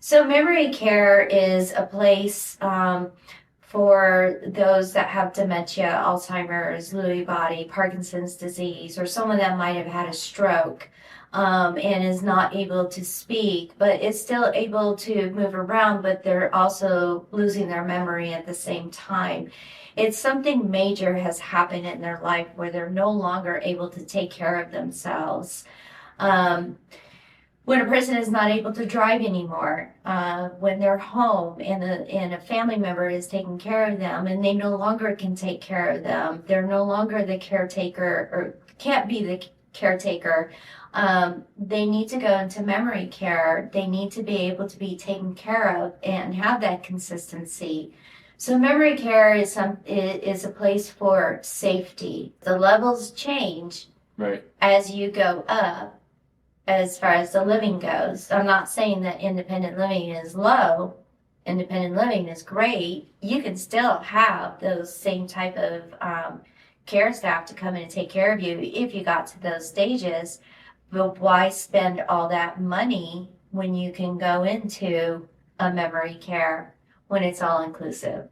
So memory care is a place for those that have dementia, Alzheimer's, Lewy body, Parkinson's disease, or someone that might have had a stroke and is not able to speak, but is still able to move around, but they're also losing their memory at the same time. It's something major has happened in their life where they're no longer able to take care of themselves. Um, when a person is not able to drive anymore, when they're home and a family member is taking care of them and they no longer can take care of them, they're no longer the caretaker or can't be the caretaker. They need to go into memory care. They need to be able to be taken care of and have that consistency. So memory care is a place for safety. The levels change Right. as you go up as far as the living goes. I'm not saying that independent living is low. Independent living is great. You can still have those same type of care staff to come in and take care of you if you got to those stages. But why spend all that money when you can go into a memory care when it's all inclusive?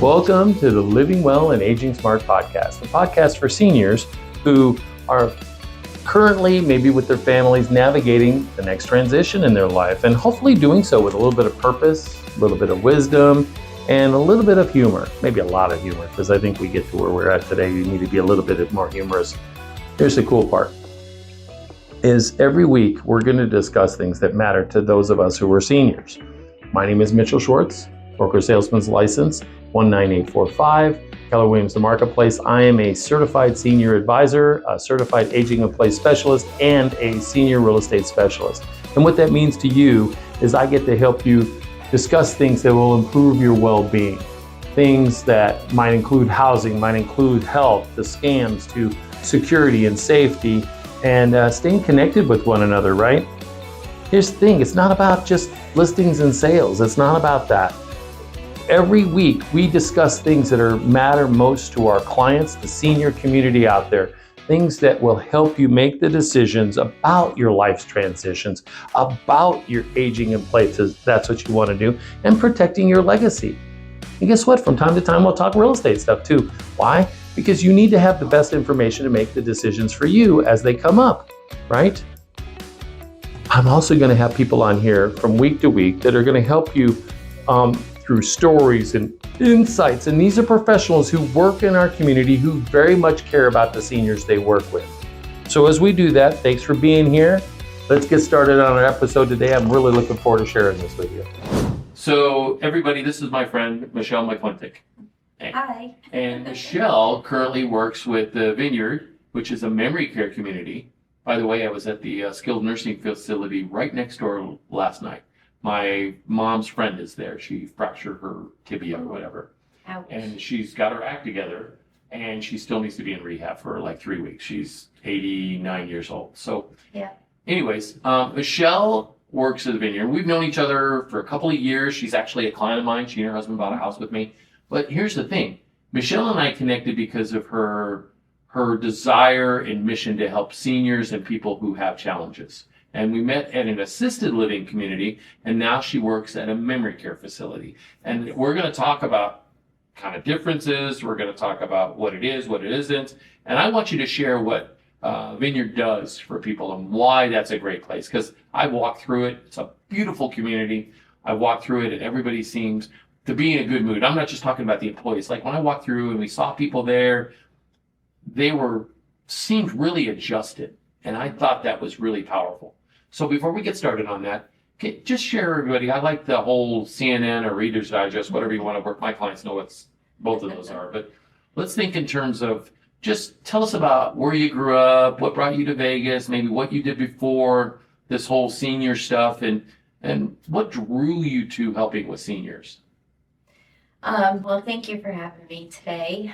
Welcome to the Living Well and Aging Smart podcast, the podcast for seniors who are currently, maybe with their families, navigating the next transition in their life and hopefully doing so with a little bit of purpose, a little bit of wisdom, and a little bit of humor, maybe a lot of humor, because I think we get to where we're at today. You need to be a little bit more humorous. Here's the cool part, is every week we're going to discuss things that matter to those of us who are seniors. My name is Mitchell Schwartz, broker salesman's license 19845, Keller Williams, the marketplace. I am a certified senior advisor, a certified aging in place specialist, and a senior real estate specialist. And what that means to you is I get to help you discuss things that will improve your well-being. Things that might include housing, might include health, the scams to security and safety, and staying connected with one another, right? Here's the thing, it's not about just listings and sales. It's not about that. Every week, we discuss things that matter most to our clients, the senior community out there, things that will help you make the decisions about your life's transitions, about your aging in place, if that's what you want to do, and protecting your legacy. And guess what? From time to time, we'll talk real estate stuff too. Why? Because you need to have the best information to make the decisions for you as they come up, right? I'm also going to have people on here from week to week that are going to help you through stories and insights. And these are professionals who work in our community who very much care about the seniors they work with. So as we do that, thanks for being here. Let's get started on our episode today. I'm really looking forward to sharing this with you. So everybody, this is my friend, Michelle McClintock. Hi. And Michelle currently works with the Vineyard, which is a memory care community. By the way, I was at the skilled nursing facility right next door last night. My mom's friend is there. She fractured her tibia or whatever. Ouch. And she's got her act together, and she still needs to be in rehab for like 3 weeks. She's 89 years old. So yeah. Anyways, Michelle works at the Vineyard. We've known each other for a couple of years. She's actually a client of mine. She and her husband bought a house with me. But here's the thing. Michelle and I connected because of her desire and mission to help seniors and people who have challenges. And we met at an assisted living community, and now she works at a memory care facility. And we're going to talk about kind of differences. We're going to talk about what it is, what it isn't. And I want you to share what Vineyard does for people and why that's a great place. Because I walked through it. It's a beautiful community. I walked through it, and everybody seems to be in a good mood. I'm not just talking about the employees. Like when I walked through and we saw people there, they seemed really adjusted. And I thought that was really powerful. So before we get started on that, just share everybody. I like the whole CNN or Reader's Digest, whatever you want to work. My clients know what both of those are. But let's think in terms of just tell us about where you grew up, what brought you to Vegas, maybe what you did before this whole senior stuff, and what drew you to helping with seniors. Well, thank you for having me today.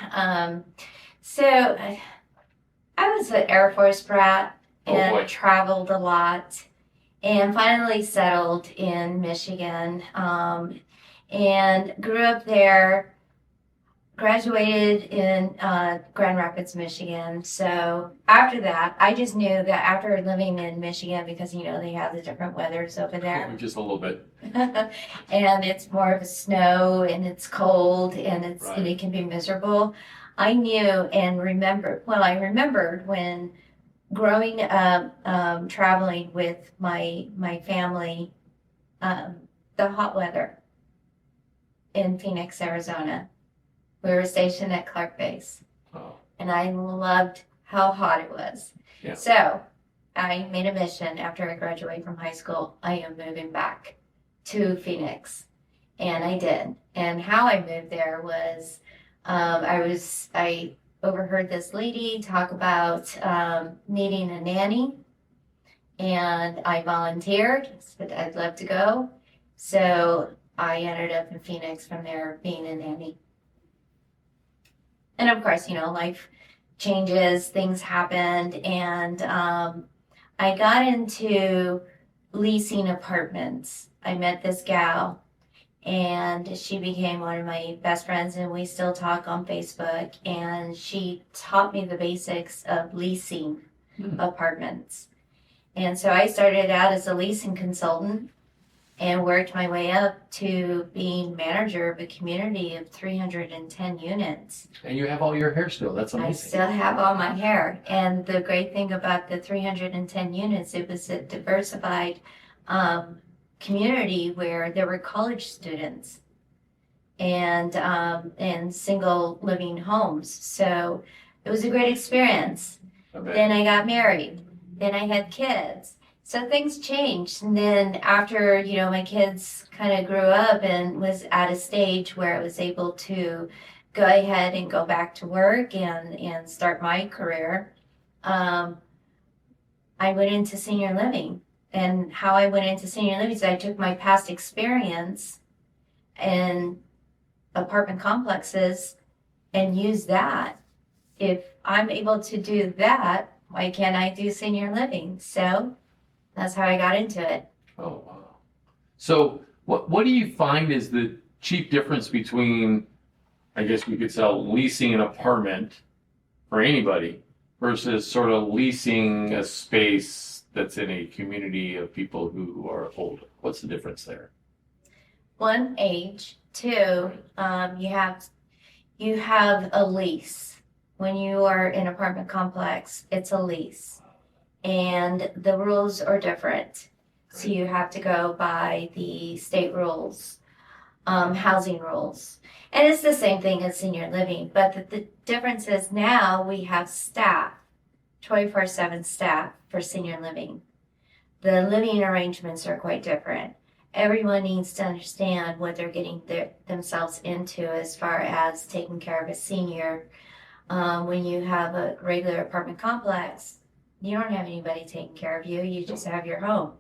So I was an Air Force brat Oh and boy. traveled a lot and finally settled in Michigan, and grew up there, graduated in Grand Rapids, Michigan. So after that, I just knew that after living in Michigan, because they have the different weathers over there, Just a little bit. and it's more of a snow and it's cold and Right. and it can be miserable. I knew and remembered. Well, I remembered when growing up, traveling with my family, the hot weather in Phoenix, Arizona. We were stationed at Clark Base, Oh, and I loved how hot it was. Yeah. So I made a mission after I graduated from high school. I am moving back to Phoenix, and I did. And how I moved there was, I overheard this lady talk about needing a nanny, and I volunteered. Said I'd love to go. So I ended up in Phoenix from there being a nanny. And of course, life changes, things happened, and I got into leasing apartments. I met this gal, and she became one of my best friends, and we still talk on Facebook. And she taught me the basics of leasing apartments. And so I started out as a leasing consultant and worked my way up to being manager of a community of 310 units. And you have all your hair still. That's I amazing. still have all my hair. And the great thing about the 310 units, it was a diversified community where there were college students and single living homes. So it was a great experience. Okay. Then I got married. Then I had kids. So things changed. And then after, my kids kind of grew up and was at a stage where I was able to go ahead and go back to work and start my career, I went into senior living. And how I went into senior living is I took my past experience in apartment complexes and used that. If I'm able to do that, why can't I do senior living? So that's how I got into it. Oh, wow. So what do you find is the chief difference between, I guess we could sell leasing an apartment for anybody versus sort of leasing a space that's in a community of people who are older? What's the difference there? One, age. Two, you have a lease. When you are in an apartment complex, it's a lease. And the rules are different. So you have to go by the state rules, housing rules. And it's the same thing as senior living, but the difference is now we have staff, 24/7 staff for senior living. The living arrangements are quite different. Everyone needs to understand what they're getting themselves into as far as taking care of a senior. When you have a regular apartment complex, you don't have anybody taking care of you. You just have your home.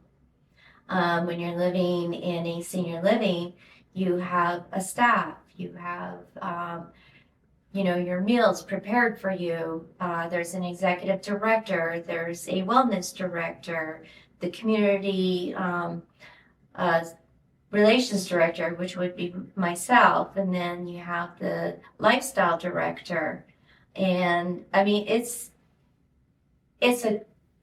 When you're living in a senior living, you have a staff. You have, your meals prepared for you. There's an executive director. There's a wellness director. The community relations director, which would be myself. And then you have the lifestyle director. And I mean, it's a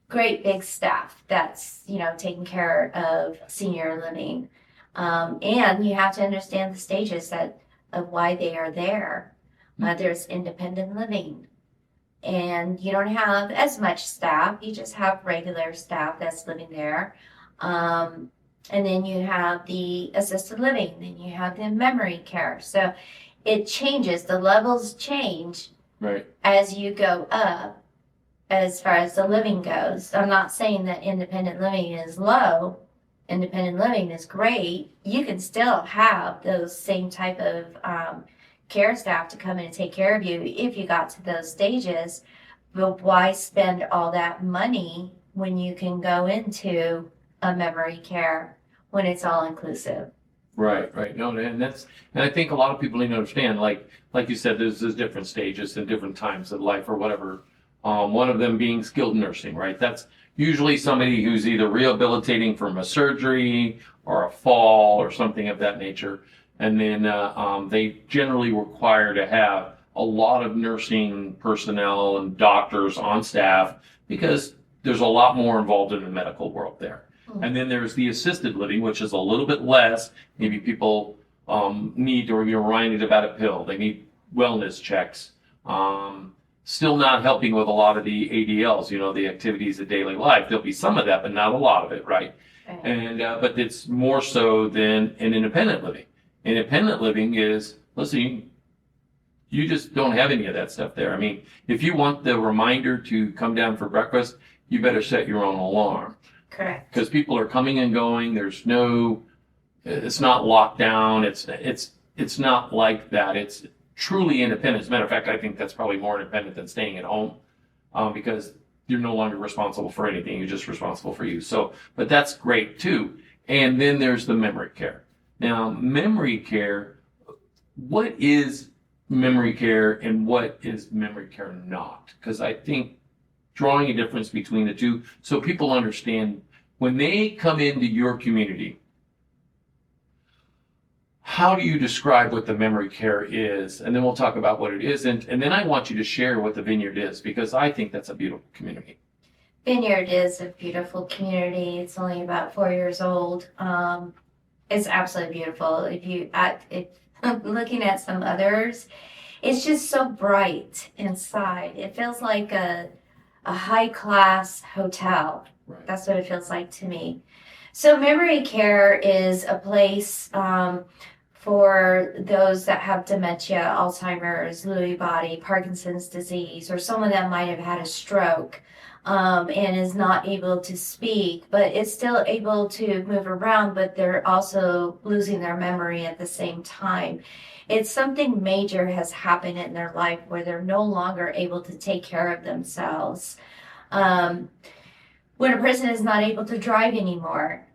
great big staff that's, taking care of senior living. And you have to understand the stages of why they are there. There's independent living. And you don't have as much staff. You just have regular staff that's living there. And then you have the assisted living. Then you have the memory care. So it changes. The levels change. Right. As you go up, as far as the living goes. I'm not saying that independent living is low. Independent living is great. You can still have those same type of care staff to come in and take care of you if you got to those stages. But why spend all that money when you can go into a memory care when it's all inclusive? Right. No, and I think a lot of people need to understand, like you said, there's different stages and different times of life or whatever. One of them being skilled nursing, right? That's usually somebody who's either rehabilitating from a surgery or a fall or something of that nature. And then they generally require to have a lot of nursing personnel and doctors on staff because there's a lot more involved in the medical world there. And then there's the assisted living, which is a little bit less. Maybe people need or you're reminded about a pill. They need wellness checks. Still not helping with a lot of the ADLs, the activities of daily life. There'll be some of that, but not a lot of it, right? And but it's more so than an independent living. Independent living is, listen, you just don't have any of that stuff there. I mean, if you want the reminder to come down for breakfast, you better set your own alarm. Correct. Because people are coming and going. It's not locked down. It's not like that. It's truly independent. As a matter of fact, I think that's probably more independent than staying at home, because you're no longer responsible for anything. You're just responsible for you. So, but that's great too. And then there's the memory care. Now, memory care, what is memory care and what is memory care not? Because I think drawing a difference between the two so people understand when they come into your community, how do you describe what the memory care is? And then we'll talk about what it isn't. And then I want you to share what the Vineyard is, because I think that's a beautiful community. Vineyard is a beautiful community. It's only about 4 years old. It's absolutely beautiful. If looking at some others, it's just so bright inside. It feels like a high-class hotel. Right. That's what it feels like to me. So memory care is a place for those that have dementia, Alzheimer's, Lewy body, Parkinson's disease, or someone that might have had a stroke and is not able to speak, but is still able to move around, but they're also losing their memory at the same time. It's something major has happened in their life where they're no longer able to take care of themselves. When a person is not able to drive anymore,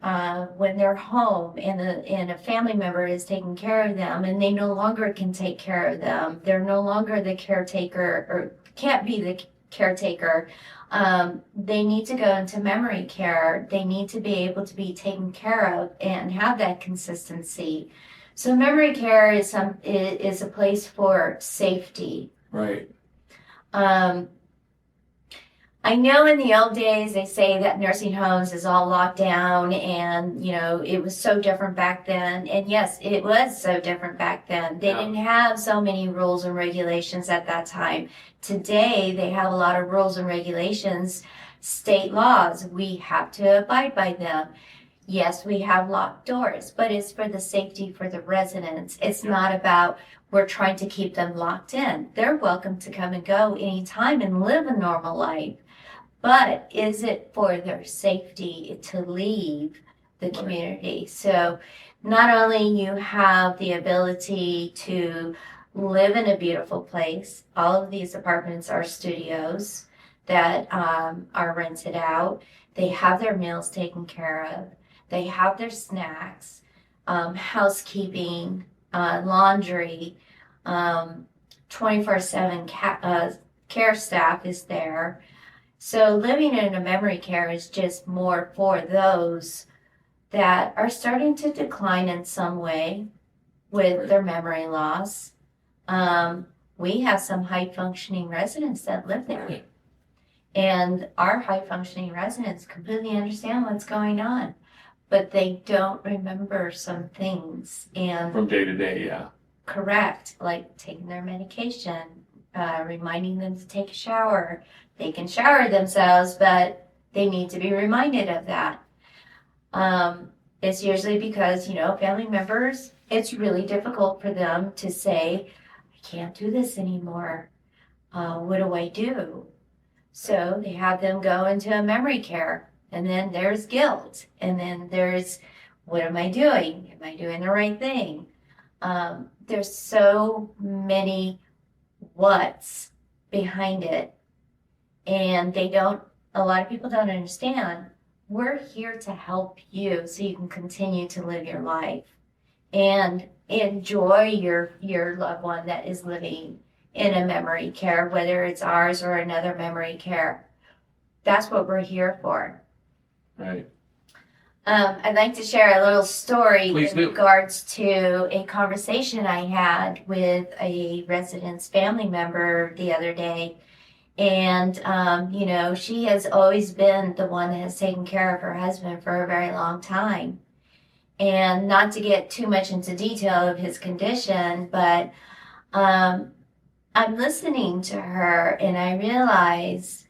when they're home and a family member is taking care of them and they no longer can take care of them, they're no longer the caretaker or can't be the caretaker, they need to go into memory care. They need to be able to be taken care of and have that consistency. So memory care is a place for safety. Right. I know in the old days they say that nursing homes is all locked down and, it was so different back then. And yes, it was so different back then. They didn't have so many rules and regulations at that time. Today, they have a lot of rules and regulations, state laws. We have to abide by them. Yes, we have locked doors, but it's for the safety for the residents. It's not about we're trying to keep them locked in. They're welcome to come and go anytime and live a normal life. But is it for their safety to leave the community? So not only you have the ability to live in a beautiful place, all of these apartments are studios that are rented out. They have their meals taken care of. They have their snacks, housekeeping, laundry, 24/7 care staff is there. So living in a memory care is just more for those that are starting to decline in some way with their memory loss. We have some high-functioning residents that live there. And our high-functioning residents completely understand what's going on, but they don't remember some things. And from day to day, yeah. Correct, like taking their medication, reminding them to take a shower. They can shower themselves, but they need to be reminded of that. It's usually because, family members, it's really difficult for them to say, I can't do this anymore. What do I do? So they have them go into a memory care, and then there's guilt, and then there's, what am I doing? Am I doing the right thing? There's so many what's behind it, and a lot of people don't understand. We're here to help you so you can continue to live your life and enjoy your loved one that is living in a memory care, whether it's ours or another memory care. That's what we're here for. Right. I'd like to share a little story Please in do. regards to a conversation I had with a resident's family member the other day. And, she has always been the one that has taken care of her husband for a very long time. And not to get too much into detail of his condition, but I'm listening to her and I realize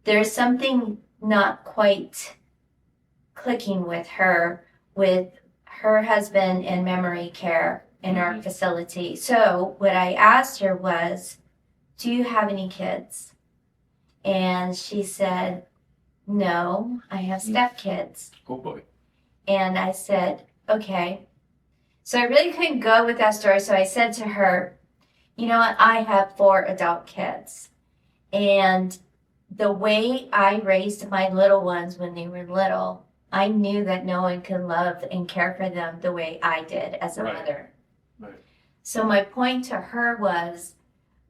there's something not quite clicking with her husband in memory care in our facility. So what I asked her was, do you have any kids? And she said, no, I have stepkids. Oh boy. And I said, okay. So I really couldn't go with that story. So I said to her, you know what? I have 4 adult kids. And the way I raised my little ones when they were little, I knew that no one could love and care for them the way I did as a mother. Right. So my point to her was,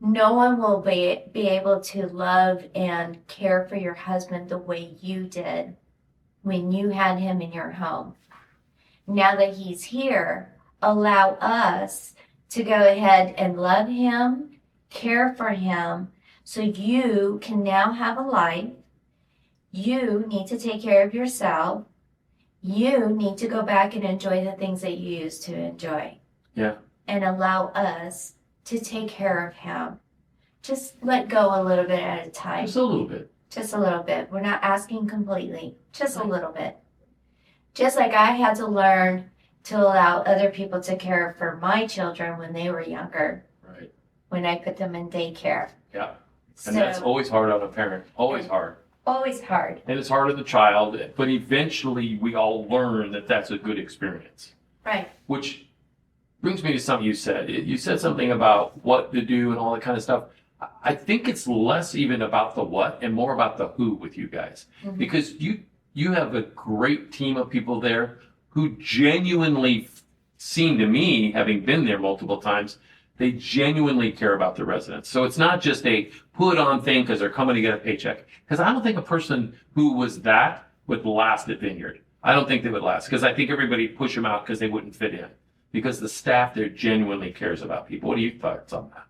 no one will be able to love and care for your husband the way you did when you had him in your home. Now that he's here, allow us to go ahead and love him, care for him, so you can now have a life. You need to take care of yourself. You need to go back and enjoy the things that you used to enjoy. Yeah. And allow us to take care of him. Just let go a little bit at a time. Just a little bit. Just a little bit. We're not asking completely. Just a little bit. Just like I had to learn to allow other people to care for my children when they were younger. Right. When I put them in daycare. Yeah. And that's always hard on a parent. Always hard. Always hard. And it's hard on the child, but eventually we all learn that that's a good experience. Right. Which brings me to something you said. You said something about what to do and all that kind of stuff. I think it's less even about the what and more about the who with you guys. Mm-hmm. Because you have a great team of people there who genuinely seem to me, having been there multiple times, they genuinely care about the residents. So it's not just a put on thing because they're coming to get a paycheck. Because I don't think a person who was that would last at Vineyard. I don't think they would last because I think everybody push them out because they wouldn't fit in. Because the staff there genuinely cares about people. What are your thoughts on that?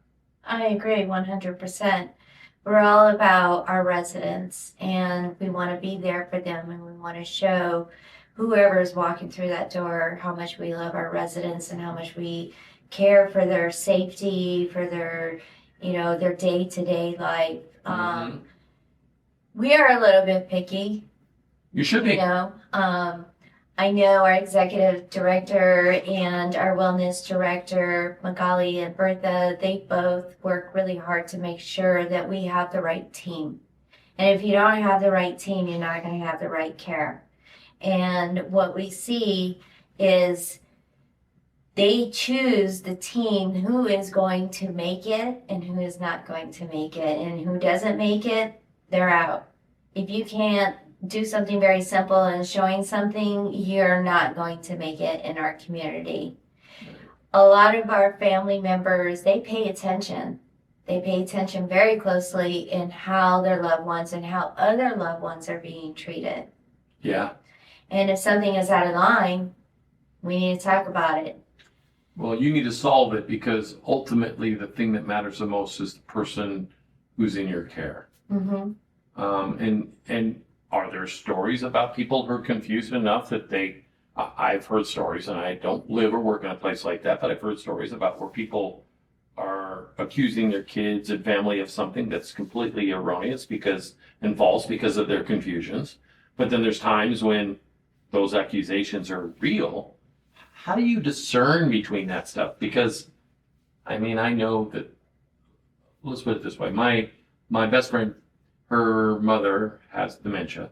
I agree 100%. We're all about our residents and we want to be there for them and we want to show whoever is walking through that door how much we love our residents and how much we care for their safety, for their, their day-to-day life. We are a little bit picky. You should be. I know our executive director and our wellness director, Magali and Bertha, they both work really hard to make sure that we have the right team. And if you don't have the right team, you're not going to have the right care. And what we see is they choose the team who is going to make it and who is not going to make it. And who doesn't make it, they're out. If you can't do something very simple and showing something, you're not going to make it in our community. A lot of our family members, they pay attention. They pay attention very closely in how their loved ones and how other loved ones are being treated. Yeah. And if something is out of line, we need to talk about it. Well, you need to solve it because ultimately the thing that matters the most is the person who's in your care. Mm-hmm. And are there stories about people who are confused enough that I've heard stories, and I don't live or work in a place like that, but I've heard stories about where people are accusing their kids and family of something that's completely erroneous and false because of their confusions. But then there's times when those accusations are real. How do you discern between that stuff? Because, I know that, let's put it this way, my best friend, her mother has dementia,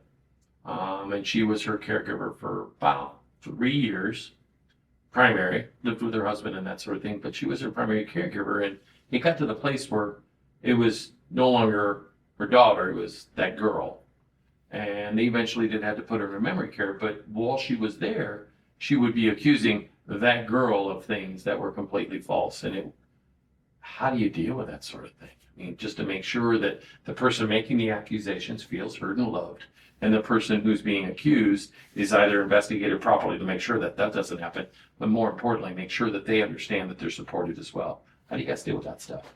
and she was her caregiver for about 3 years primary, lived with her husband and that sort of thing, but she was her primary caregiver. And it got to the place where it was no longer her daughter, it was that girl. And they eventually did have to put her in memory care, but while she was there, she would be accusing that girl of things that were completely false. And how do you deal with that sort of thing? I mean, just to make sure that the person making the accusations feels heard and loved, and the person who's being accused is either investigated properly to make sure that that doesn't happen, but more importantly, make sure that they understand that they're supported as well. How do you guys deal with that stuff?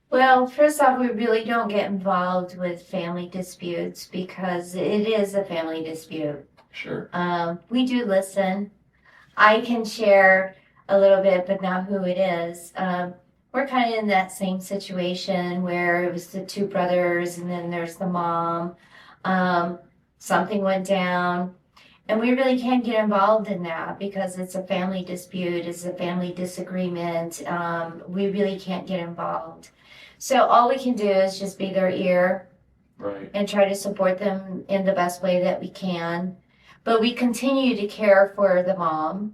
Well, first off, we really don't get involved with family disputes because it is a family dispute. Sure. We do listen. I can share a little bit, but not who it is. We're kind of in that same situation where it was the two brothers and then there's the mom. Something went down, and we really can't get involved in that because it's a family dispute, it's a family disagreement. We really can't get involved. So all we can do is just be their ear, right, and try to support them in the best way that we can. But we continue to care for the mom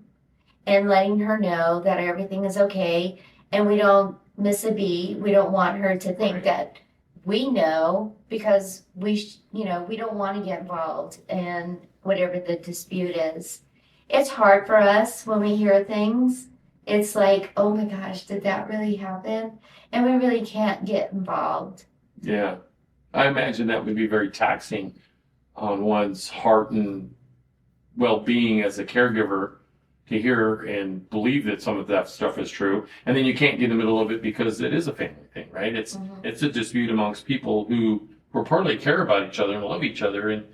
and letting her know that everything is okay, and we don't miss a beat. We don't want her to think right, that we know, because we don't want to get involved in whatever the dispute is. It's hard for us when we hear things. It's like, oh my gosh, did that really happen? And we really can't get involved. Yeah. I imagine that would be very taxing on one's heart and well-being as a caregiver to hear and believe that some of that stuff is true, and then you can't get in the middle of it because it is a family thing, right? It's a dispute amongst people who reportedly care about each other and love each other, and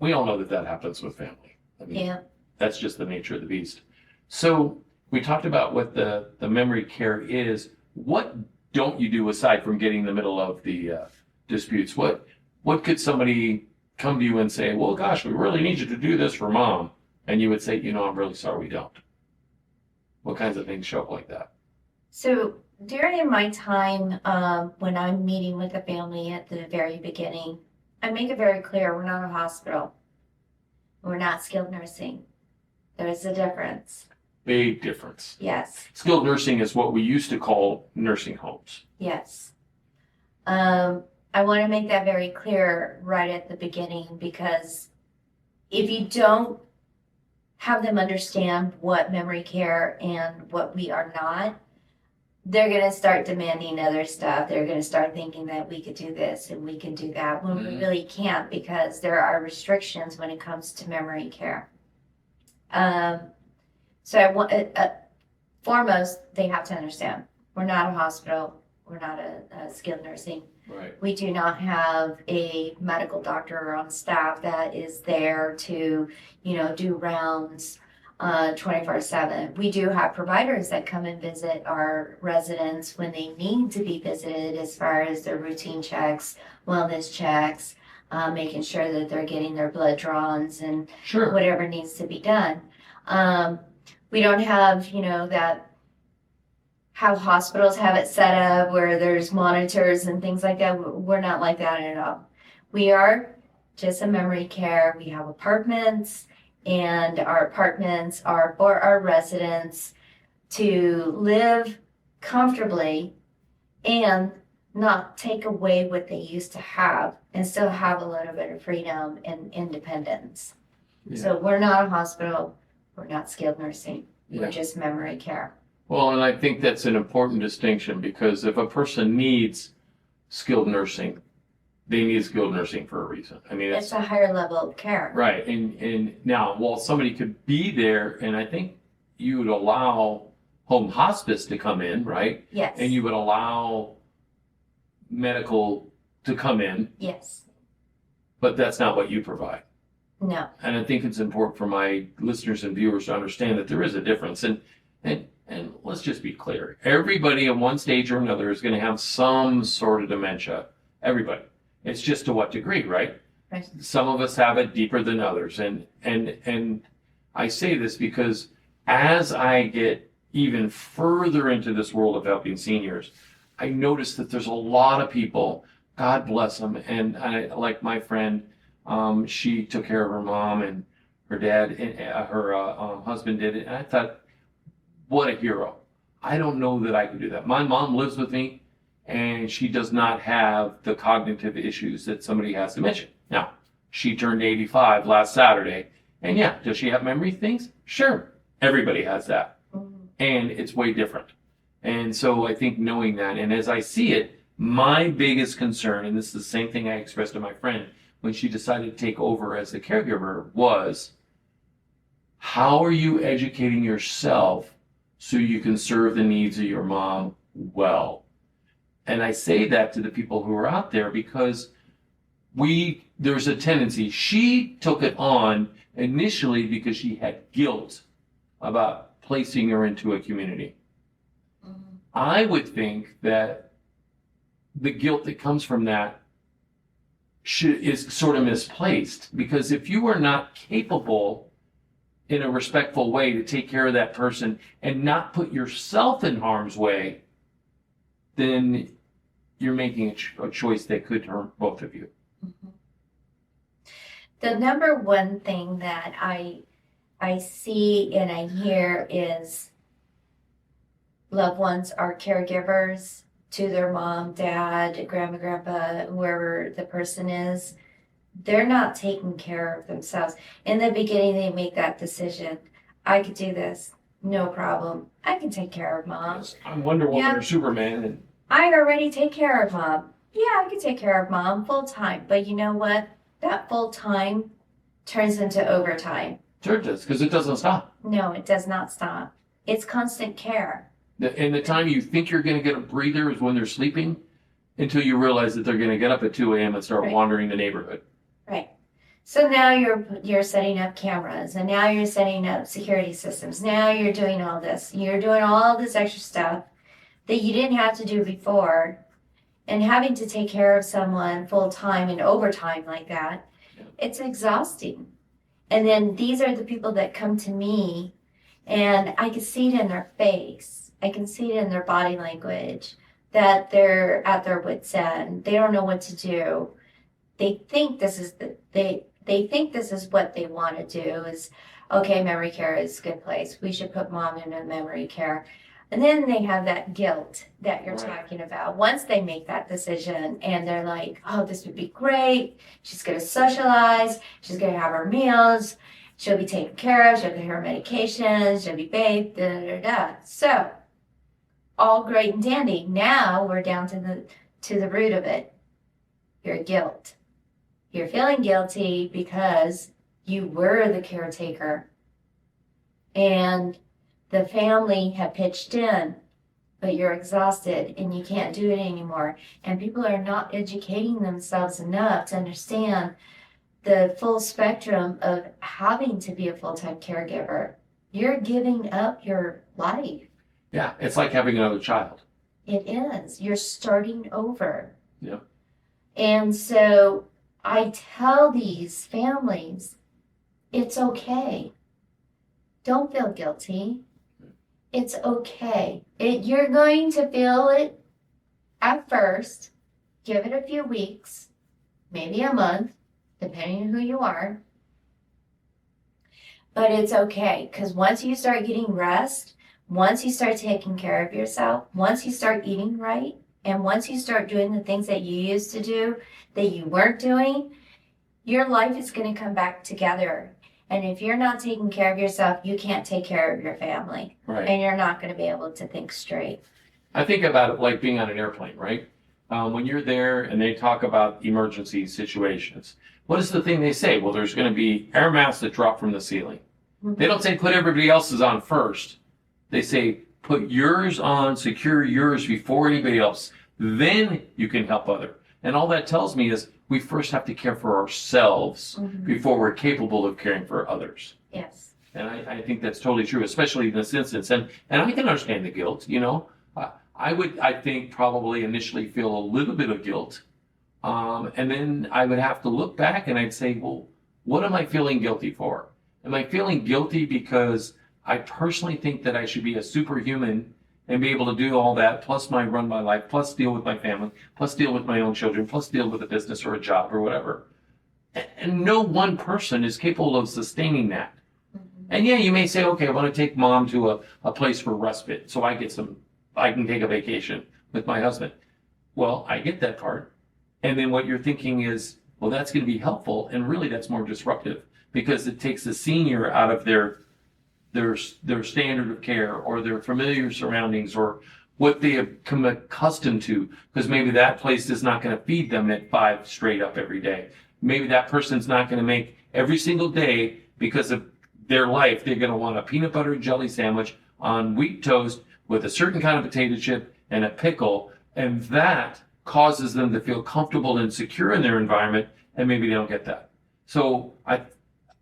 we all know that that happens with family. I mean, Yeah. that's just the nature of the beast. So we talked about what the memory care is. What don't you do aside from getting in the middle of the disputes? What could somebody come to you and say, well, gosh, we really need you to do this for mom? And you would say, I'm really sorry we don't. What kinds of things show up like that? So during my time when I'm meeting with the family at the very beginning, I make it very clear we're not a hospital. We're not skilled nursing. There's a difference. Big difference. Yes. Skilled nursing is what we used to call nursing homes. Yes. I want to make that very clear right at the beginning, because if you don't have them understand what memory care and what we are not, they're going to start demanding other stuff. They're going to start thinking that we could do this and we can do that when we really can't, because there are restrictions when it comes to memory care. So I want, foremost, they have to understand we're not a hospital. We're not a skilled nursing. Right. We do not have a medical doctor on staff that is there to, do rounds 24/7. We do have providers that come and visit our residents when they need to be visited, as far as their routine checks, wellness checks, making sure that they're getting their blood draws and Sure. whatever needs to be done. We don't have, that how hospitals have it set up where there's monitors and things like that. We're not like that at all. We are just a memory care. We have apartments, and our apartments are for our residents to live comfortably and not take away what they used to have, and still have a little bit of freedom and independence. Yeah. So we're not a hospital. We're not skilled nursing. Yeah. We're just memory care. Well, and I think that's an important distinction, because if a person needs skilled nursing, they need skilled nursing for a reason. I mean, It's a higher level of care. right. And now, while somebody could be there, and I think you would allow home hospice to come in, right? Yes. And you would allow medical to come in, Yes. but that's not what you provide. No. And I think it's important for my listeners and viewers to understand that there is a difference. And let's just be clear. Everybody at one stage or another is going to have some sort of dementia. Everybody. It's just to what degree, right? Right. Some of us have it deeper than others. And I say this because as I get even further into this world of helping seniors, I notice that there's a lot of people, God bless them. And I, like my friend, she took care of her mom, and her dad, her husband did it. And I thought, what a hero. I don't know that I could do that. My mom lives with me, and she does not have the cognitive issues that somebody has dementia. Now, she turned 85 last Saturday, and yeah, does she have memory things? Sure, everybody has that, and it's way different. And so I think knowing that, and as I see it, my biggest concern, and this is the same thing I expressed to my friend when she decided to take over as the caregiver, was how are you educating yourself so you can serve the needs of your mom well? And I say that to the people who are out there because there's a tendency. She took it on initially because she had guilt about placing her into a community. I would think that the guilt that comes from that is sort of misplaced, because if you are not capable in a respectful way to take care of that person and not put yourself in harm's way, then you're making a choice that could hurt both of you. The number one thing that I see and I hear is loved ones are caregivers to their mom, dad, grandma, grandpa, whoever the person is. They're not taking care of themselves. In the beginning, they make that decision. I could do this, no problem. I can take care of mom. Yes, I'm Wonder Woman or Superman. And I already take care of mom. Yeah, I can take care of mom full time. But you know what? That full time turns into overtime. Sure it does, because it doesn't stop. No, it does not stop. It's constant care. And the time you think you're going to get a breather is when they're sleeping, until you realize that they're going to get up at 2 a.m. and start wandering the neighborhood. Right. So now you're setting up cameras, and now you're setting up security systems. Now you're doing all this. You're doing all this extra stuff that you didn't have to do before, and having to take care of someone full time and overtime like that, it's exhausting. And then these are the people that come to me, and I can see it in their face. I can see it in their body language that they're at their wits' end. They don't know what to do. They think this is they think this is what they want to do is, okay, memory care is a good place. We should put mom in a memory care. And then they have that guilt that you're talking about. Once they make that decision and they're like, oh, this would be great. She's going to socialize. She's going to have her meals. She'll be taken care of. She'll get her medications. She'll be bathed. Da, da, da, da. So all great and dandy. Now we're down to the root of it. Your guilt. You're feeling guilty because you were the caretaker. And the family have pitched in, but you're exhausted and you can't do it anymore. And people are not educating themselves enough to understand the full spectrum of having to be a full-time caregiver. You're giving up your life. Yeah, it's like having another child. It is. You're starting over. Yeah. And so I tell these families, it's okay. Don't feel guilty. It's okay. You're going to feel it at first. Give it a few weeks, maybe a month, depending on who you are. But it's okay, because once you start getting rest, once you start taking care of yourself, once you start eating right, and once you start doing the things that you used to do that you weren't doing, your life is going to come back together. And if you're not taking care of yourself, you can't take care of your family. Right. And you're not going to be able to think straight. I think about it like being on an airplane, right? When you're there and they talk about emergency situations, what is the thing they say? Well, there's going to be air masks that drop from the ceiling. Mm-hmm. They don't say put everybody else's on first. They say put yours on, secure yours before anybody else. Then you can help other. And all that tells me is we first have to care for ourselves before we're capable of caring for others. Yes. And I think that's totally true, especially in this instance. And I can understand the guilt, you know. I think, probably initially feel a little bit of guilt. And then I would have to look back and I'd say, well, what am I feeling guilty for? Am I feeling guilty because I personally think that I should be a superhuman and be able to do all that, plus run my life, plus deal with my family, plus deal with my own children, plus deal with a business or a job or whatever? And no one person is capable of sustaining that. Mhm. And yeah, you may say, okay, I want to take mom to a place for respite so I can take a vacation with my husband. Well, I get that part. And then what you're thinking is, well, that's going to be helpful. And really that's more disruptive because it takes the senior out of their standard of care or their familiar surroundings or what they have come accustomed to, because maybe that place is not going to feed them at 5 straight up every day. Maybe that person's not going to make every single day, because of their life, they're going to want a peanut butter and jelly sandwich on wheat toast with a certain kind of potato chip and a pickle, and that causes them to feel comfortable and secure in their environment, and maybe they don't get that. So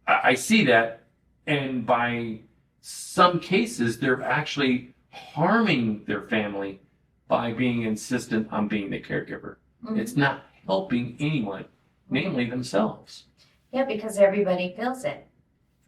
I see that, and by some cases, they're actually harming their family by being insistent on being the caregiver. Mhm. It's not helping anyone, namely themselves. Yeah, because everybody feels it.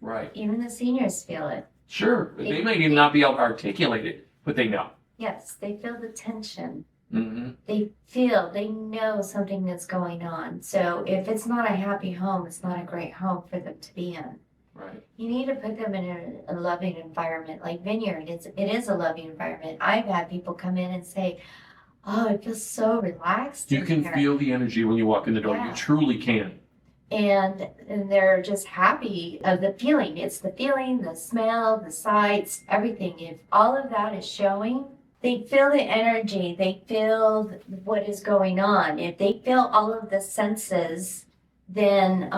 Right. Even the seniors feel it. Sure. They might even not be able to articulate it, but they know. Yes, they feel the tension. Mm-hmm. They know something that's going on. So if it's not a happy home, it's not a great home for them to be in. Right. You need to put them in a loving environment. Like Vineyard, it is a loving environment. I've had people come in and say, oh, it feels so relaxed. You in can here. feel the energy when you walk in the door. Yeah. You truly can. And they're just happy of the feeling. It's the feeling, the smell, the sights, everything. If all of that is showing, they feel the energy. They feel what is going on. If they feel all of the senses, then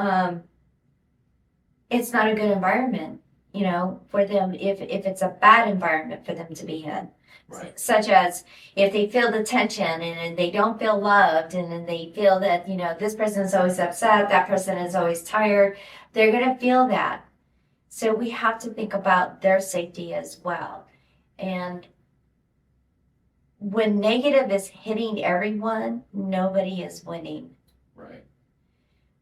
it's not a good environment, for them. If it's a bad environment for them to be in. Right. Such as if they feel the tension and they don't feel loved, and then they feel that, this person is always upset, that person is always tired, they're going to feel that. So we have to think about their safety as well. And when negative is hitting everyone, nobody is winning. Right.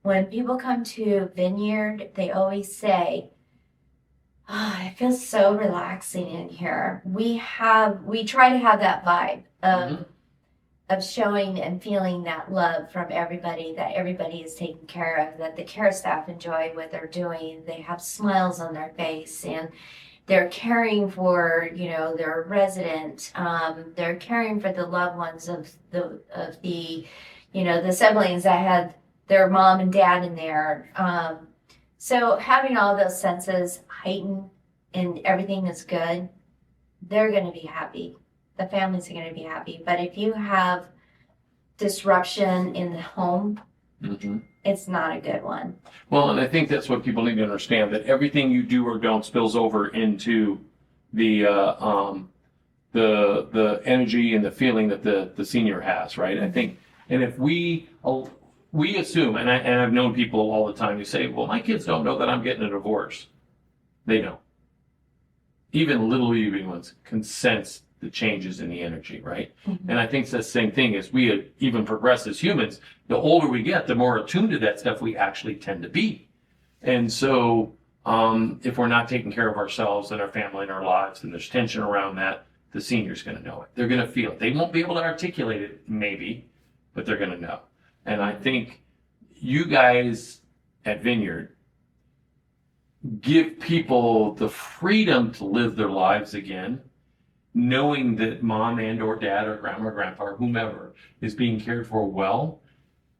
When people come to Vineyard, they always say, oh, it feels so relaxing in here. We try to have that vibe of showing and feeling that love from everybody, that everybody is taken care of, that the care staff enjoy what they're doing. They have smiles on their face, and they're caring for, their resident. They're caring for the loved ones of the the siblings that had their mom and dad in there. So having all those senses heightened and everything is good, they're going to be happy. The families are going to be happy. But if you have disruption in the home, it's not a good one. Well, and I think that's what people need to understand, that everything you do or don't spills over into the energy and the feeling that the senior has, right? I think, and if we assume, and I've known people all the time who say, well, my kids don't know that I'm getting a divorce. They know. Even little ones can sense the changes in the energy, right? Mm-hmm. And I think it's the same thing as we even progress as humans. The older we get, the more attuned to that stuff we actually tend to be. And so if we're not taking care of ourselves and our family and our lives, and there's tension around that, the senior's going to know it. They're going to feel it. They won't be able to articulate it, maybe, but they're going to know. And I think you guys at Vineyard give people the freedom to live their lives again, knowing that mom and or dad or grandma or grandpa or whomever is being cared for well,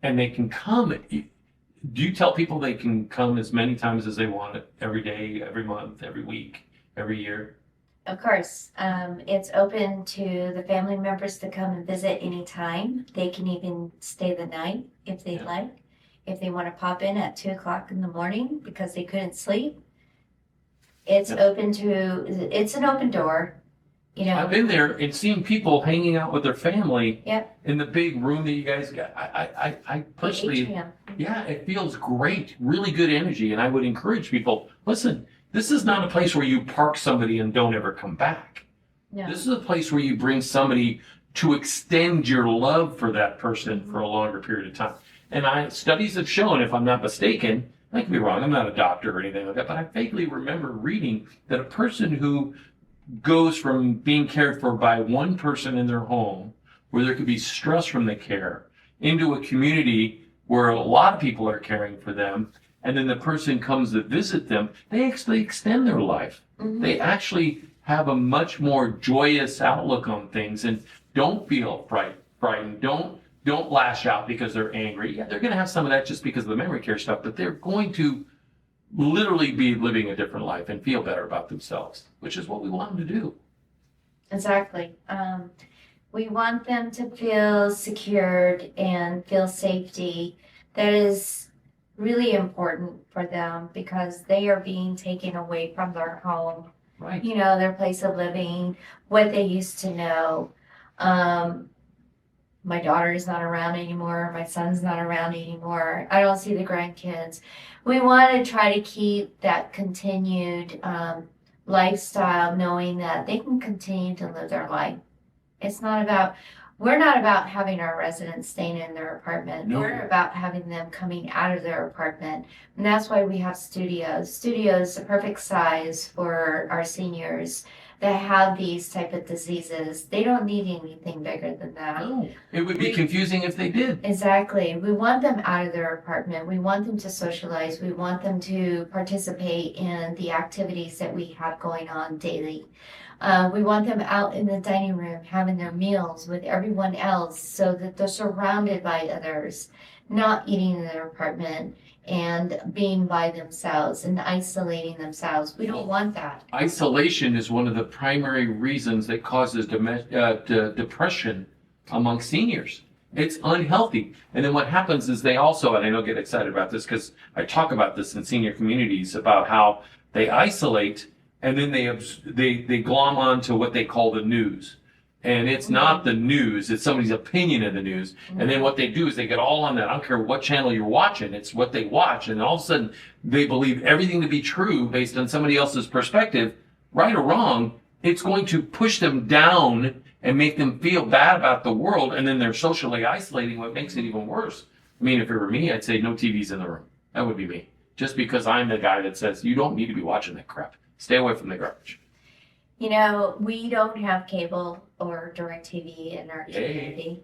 and they can come. Do you tell people they can come as many times as they want, every day, every month, every week, every year? Of course. It's open to the family members to come and visit anytime. They can even stay the night if they'd like. If they want to pop in at 2:00 in the morning because they couldn't sleep, it's an open door. I've been there and seen people hanging out with their family in the big room that you guys got. I personally, it feels great, really good energy. And I would encourage people, listen, this is not a place where you park somebody and don't ever come back. No. This is a place where you bring somebody to extend your love for that person for a longer period of time. And studies have shown, if I'm not mistaken, I could be wrong, I'm not a doctor or anything like that, but I vaguely remember reading that a person who goes from being cared for by one person in their home, where there could be stress from the care, into a community where a lot of people are caring for them, and then the person comes to visit them, they actually extend their life. Mhm. They actually have a much more joyous outlook on things and don't feel frightened. Don't lash out because they're angry. Yeah, they're going to have some of that just because of the memory care stuff, but they're going to literally be living a different life and feel better about themselves, which is what we want them to do. Exactly. We want them to feel secured and feel safety. That is really important for them because they are being taken away from their home, Right. their place of living, what they used to know. My daughter's not around anymore. My son's not around anymore. I don't see the grandkids. We want to try to keep that continued lifestyle, knowing that they can continue to live their life. We're not about having our residents staying in their apartment. No. We're about having them coming out of their apartment. And that's why we have studios. Studios, the perfect size for our seniors that have these type of diseases. They don't need anything bigger than that. No, it would be confusing if they did. Exactly. We want them out of their apartment. We want them to socialize. We want them to participate in the activities that we have going on daily. We want them out in the dining room having their meals with everyone else so that they're surrounded by others, not eating in their apartment and being by themselves and isolating themselves. We don't want that. Isolation is one of the primary reasons that causes depression among seniors. It's unhealthy. And then what happens is they also, and I don't get excited about this because I talk about this in senior communities about how they isolate and then they glom on to what they call the news. And it's not the news, it's somebody's opinion of the news. And then what they do is they get all on that. I don't care what channel you're watching, it's what they watch. And all of a sudden, they believe everything to be true based on somebody else's perspective, right or wrong. It's going to push them down and make them feel bad about the world. And then they're socially isolating, what makes it even worse. I mean, if it were me, I'd say no TVs in the room. That would be me. Just because I'm the guy that says, you don't need to be watching that crap. Stay away from the garbage. We don't have cable or DirecTV in our community.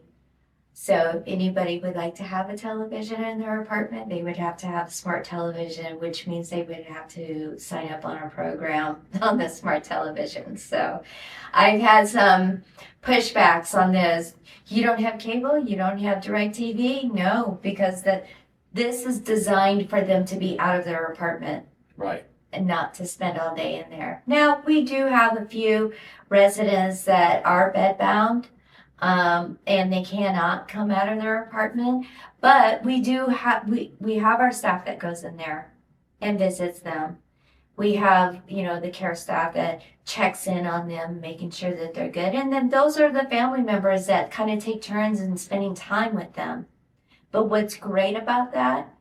So if anybody would like to have a television in their apartment, they would have to have a smart television, which means they would have to sign up on our program on the smart television. So I've had some pushbacks on this. You don't have cable? You don't have DirecTV? No, because this is designed for them to be out of their apartment. Right. And not to spend all day in there. Now, we do have a few residents that are bedbound, and they cannot come out of their apartment, but we have our staff that goes in there and visits them. We have, the care staff that checks in on them, making sure that they're good. And then those are the family members that kind of take turns in spending time with them. But what's great about that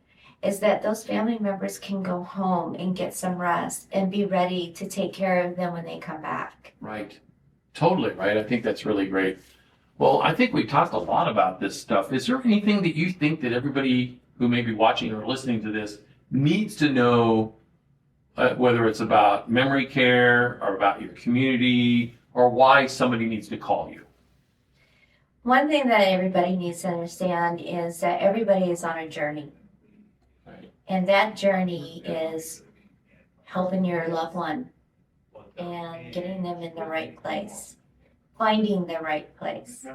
is that those family members can go home and get some rest and be ready to take care of them when they come back. Right. Totally right. I think that's really great. Well, I think we talked a lot about this stuff. Is there anything that you think that everybody who may be watching or listening to this needs to know, whether it's about memory care or about your community or why somebody needs to call you? One thing that everybody needs to understand is that everybody is on a journey. And that journey is helping your loved one and getting them in the right place, finding the right place.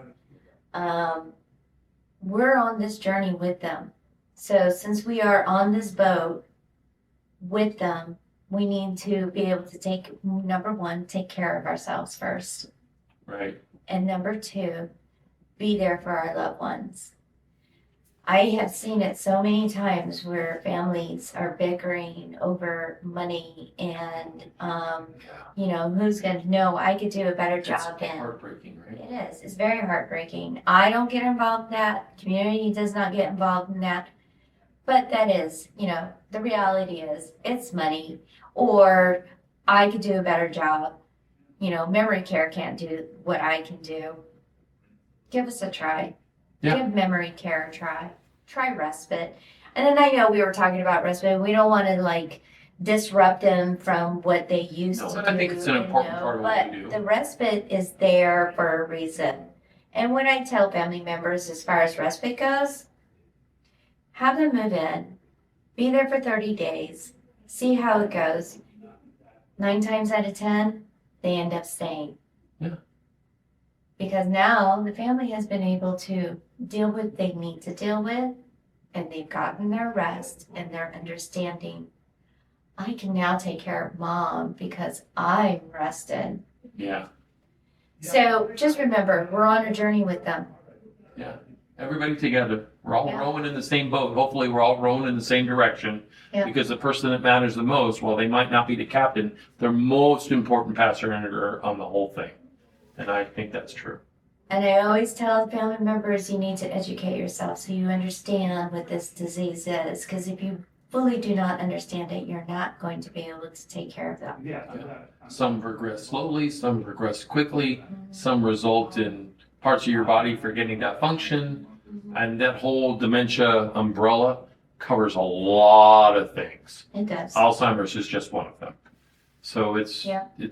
We're on this journey with them. So since we are on this boat with them, we need to be able to number one, take care of ourselves first. Right. And number two, be there for our loved ones. I have seen it so many times where families are bickering over money and, who's going to know I could do a better job It's than. heartbreaking, right? It is. It's very heartbreaking. I don't get involved in that. Community does not get involved in that. But that is, the reality is it's money or I could do a better job. Memory care can't do what I can do. Give us a try. Yeah. Give memory care a try. Try respite. And then I know we were talking about respite. We don't want to disrupt them from what they used to do. I think it's an important part of what we do. But the respite is there for a reason. And when I tell family members as far as respite goes, have them move in, be there for 30 days, see how it goes. 9 times out of 10, they end up staying. Yeah. Because now the family has been able to deal with what they need to deal with, and they've gotten their rest and their understanding. I can now take care of mom because I'm rested. Yeah. So just remember, we're on a journey with them. Yeah. Everybody together. We're all Yeah. rowing in the same boat. Hopefully we're all rowing in the same direction. Yeah. Because the person that matters the most, while they might not be the captain, they're most important passenger on the whole thing. And I think that's true. And I always tell family members you need to educate yourself so you understand what this disease is. Because if you fully do not understand it, you're not going to be able to take care of them. Some progress slowly, some progress quickly, some result in parts of your body forgetting to function. And that whole dementia umbrella covers a lot of things. It does. Alzheimer's is just one of them. So it's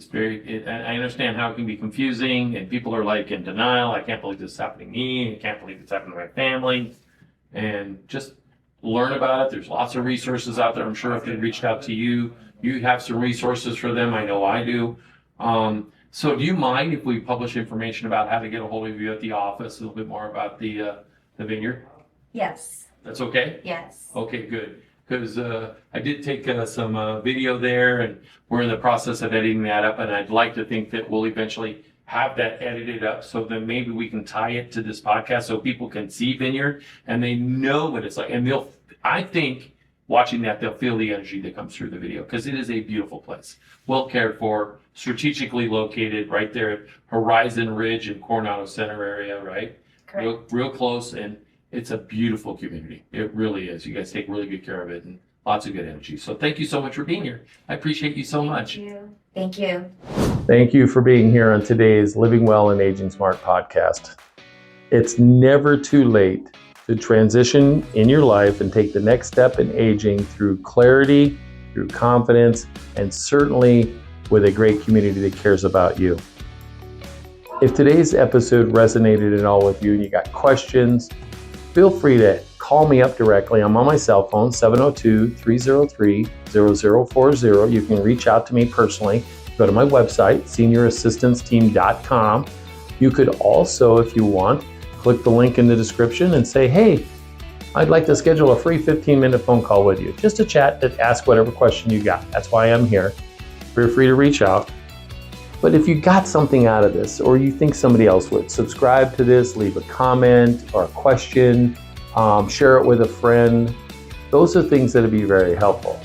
very, and I understand how it can be confusing, and people are like in denial. I can't believe this is happening to me. I can't believe it's happening to my family. And just learn about it. There's lots of resources out there. I'm sure if they reached out to you, you have some resources for them. I know I do. So do you mind if we publish information about how to get a hold of you at the office, a little bit more about the vineyard? Yes. That's okay? Yes. Okay, good. Because I did take some video there, and we're in the process of editing that up, and I'd like to think that we'll eventually have that edited up so then maybe we can tie it to this podcast so people can see Vineyard and they know what it's like. And I think watching that, they'll feel the energy that comes through the video because it is a beautiful place. Well cared for, strategically located right there at Horizon Ridge and Coronado Center area, right? Correct. Real close, and it's a beautiful community. It really is. You guys take really good care of it and lots of good energy. So thank you so much for being here. I appreciate you so much. Thank you. Thank you for being here on today's Living Well and Aging Smart podcast. It's never too late to transition in your life and take the next step in aging through clarity, through confidence, and certainly with a great community that cares about you. If today's episode resonated at all with you and you got questions, feel free to call me up directly. I'm on my cell phone, 702-303-0040. You can reach out to me personally. Go to my website, seniораssistanceteam.com. You could also, if you want, click the link in the description and say, hey, I'd like to schedule a free 15-minute phone call with you, just to chat and ask whatever question you got. That's why I'm here. Feel free to reach out. But if you got something out of this, or you think somebody else would, subscribe to this, leave a comment or a question, share it with a friend. Those are things that would be very helpful.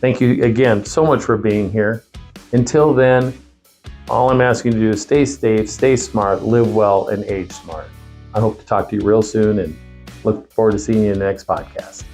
Thank you again so much for being here. Until then, all I'm asking you to do is stay safe, stay smart, live well, and age smart. I hope to talk to you real soon and look forward to seeing you in the next podcast.